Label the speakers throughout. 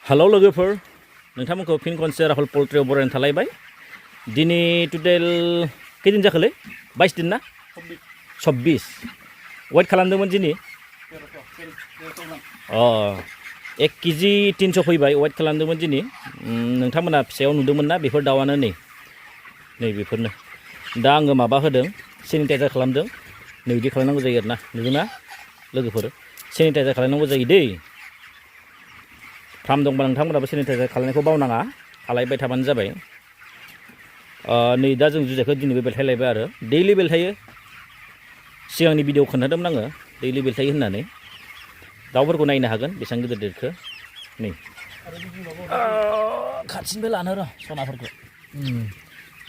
Speaker 1: hello लोगोफोर नोंथांमोनखौ फिन खनसे राहुल पोल्ट्रियाव बरायनो थालायबाय दिनै टटेल खैदिन जाखोलै 22 दिन ना 26 वेट खालामदोंमोन दिनै 1 केजि 300 फैबाय वेट खालामदोंमोन दिनै नोंथांमोना फिसायाव नुदोंमोन ना बेफोर दाउआनो नै बेफोरनो दा आङो माबा होदों सेनिटाइजार खालामदों नै बिदि खालामनांगौ जायो आरोना नुदोंना लोगोफोर सेनिटाइजार खालामनांगौ जायो दै फार्म दंबा नोंथांमोनाबो सेनिटाइजार खालामनायखौ बावनाङा खालायबाय थाबानो जाबाय नै दा जों जुजाइखौ दिनैबो बेलथायलायबाय आरो दैलि बेलथायो सिगांनि भिडिअ खोन्थादोंमोन आङो दैलि बेलथायो होननानै दाउफोरखौ नायनो हागोन बेसेबां गिदिर देरखो नै खाथिनिफ्राय लानो र' सनाफोरखौ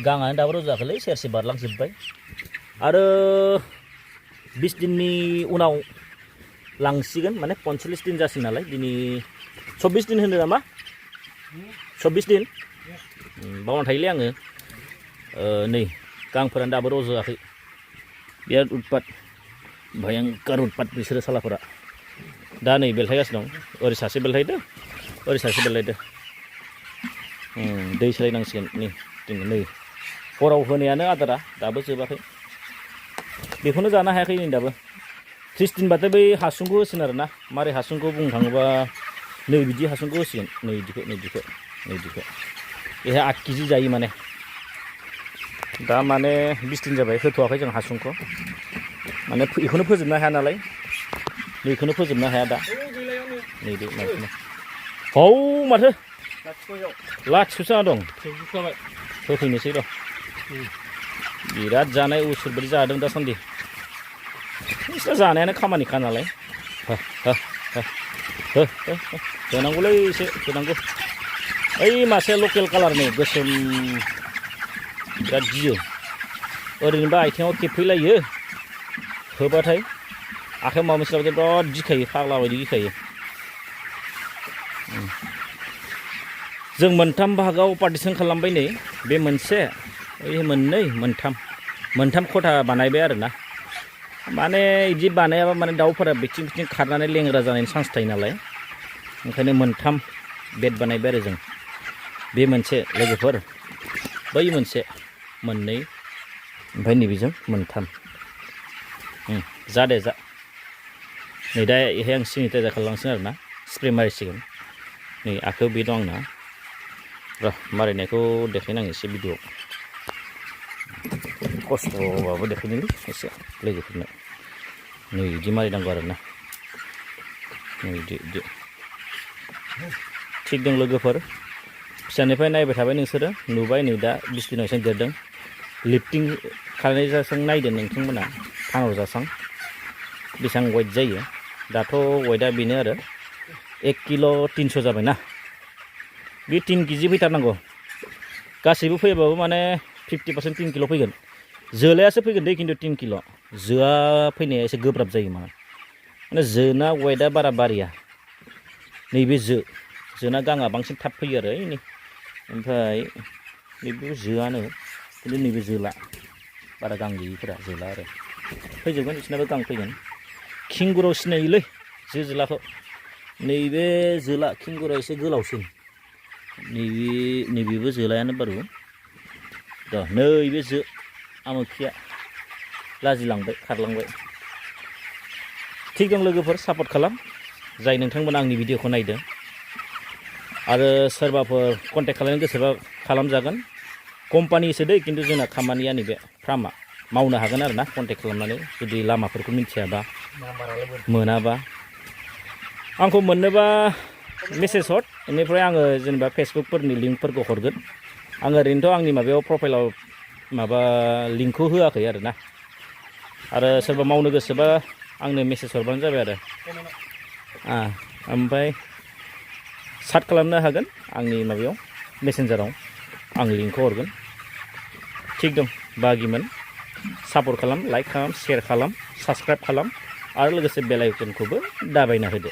Speaker 1: गाङानो दाबो रज'आखैलै सेरसे बारलांजोब्बाय आरो 20 दिननि उनाव लांसिगोन माने 45 दिन जासिगोन नालाय दिनै 26 दिन होनो नामा 26 दिन बावना थायोलै आङो नै गांफोरानो दाबो रज'आखै बिराद उतपात भयंकर उतपात बिसोरो सालाफोरा दा नै बेलथायगासिनो दं ओरै सासे बेलथायदो ओरै सासे बेलथायदो दै सोलायनांसिगोन नै हराव होनायानो आदारा दाबो जोबाखै बेखौनो जानो हायाखै नै दाबो 30 दिनबाथाय बै हासुंखौ होसिगोन आरोना मारै हासुंखौ बुंनो थाङोबा नै बिदि हासुंखौ होसिगोन नै बिदिखौ बेहा 8 केजि जायो माने दा माने 20 दिन जाबाय होथ'वाखै जों हासुंखौ माने बेखौनो फोजोबनो हाया नालाय बेखौनो फोजोबनो हाया दा नै बे माबाखौनो हौ माथो लाथिख'सो जाना दं होफैनोसै र' बिराद जानाय उसुर बायदि जादों दासान्दि नोंस्रा जानायानो खामानिखा नालाय होनांगौलै एसे होनांगौ ओइ मासे लकेल कालारनि गोसोम बिराद गियो ओरैनोबा आथिङाव खेबफैलायो होबाथाय आखाइयाव माबा मोनसे लाबाथाय बिराद गिखायो फाग्ला बायदि गिखायो जों मोनथाम बाहागोआव पार्टिसन खालामबाय नै बे मोनसे ओइ मोननै मोनथाम खथा बानायबाय आरोना माने बिदि बानायाबा माने दाउफोरा बिथिं खारनानै लेंग्रा जानायनि चान्स थायो नालाय ओंखायनो मोनथाम बेड बानायबाय आरो जों बे मोनसे लोगोफोर बै मोनसे मोननै ओमफ्राय नैबेजों मोनथाम जा दे जा नै दा बेहाय आं सेनिटाइजार खालामलांसिगोन आरोना स्प्रे मारिसिगोन नै आखाइयाव बे दं आंना र' मारिनायखौ देखायनांगौ एसे भिडिअ खस्थ'बाबो देखायनोलै एसे लोगोफोरनो नै बिदि मारिनांगौ आरोना नै बिदि थिग दं लोगोफोर फिसानिफ्राय नायबाय थाबाय नोंसोरो नुबाय नै दा 20 दिनाव एसे देरदों लिफ्टिं खालामनाय जासां नायदो नोंथांमोना फानहरजासां बेसेबां वेट जायो दाथ' वेटआ बेनो आरो 1 किल' 300 जाबायना बे 3 केजि फैथारनांगौ गासैबो फैयाबाबो माने 50% 3 किल' फैगोन जोलायासो फैगोन दै खिन्थु 3 किल' जोआ फैनाया एसे गोब्राब जायो माने जोना वेटआ बारा बारिया नैबे जोना गाङा बांसिन थाब फैयो आरो नै ओमफ्राय नैबे जोआनो खिन्थु नैबे जोला बारा गां गैयिफोरा जोला आरो फैजोबगोन बिसोरनाबो गां फैगोन खिंगुराव सिनायोलै जोलाखौ नैबे जोला खिंगुराव एसे गोलावसिन नैबेबो जोलायानो बारु र' नैबे आमोखिया लाजिलांबाय खारलांबाय थिग दं लोगोफोर सापर्ट खालाम जाय नोंथांमोना आंनि भिडिअखौ नायदों आरो सोरबाफोर कन्टेक्ट खालामनो गोसोबा खालामजागोन कम्पानिसो दै खिन्थु जोंना खामानिया नैबे फार्मा मावनो हागोन आरो ना कन्टेक्ट खालामनानै जुदि लामाफोरखौ मिथियाबा मोनाबा आंखौ मोननोबा मेसेज हर बेनिफ्राय आङो जेनेबा फेसबुकफोरनि लिंकफोरखौ हरगोन आङो ओरैनोथ' आंनि माबायाव प्रफाइलाव माबा लिंकखौ होआखै आरोना आरो सोरबा मावनो गोसोबा आंनो मेसेज हरबानो जाबाय आरो ओमफ्राय सार्ट खालामनो हागोन आंनि माबायाव मेसेन्जाराव आं लिंकखौ हरगोन थिग दं बागिमोन सापर्ट खालाम लाइक खालाम शेयार खालाम साबसक्राइब खालाम आरो लोगोसे बेल आइकनखौबो दाबायना होदो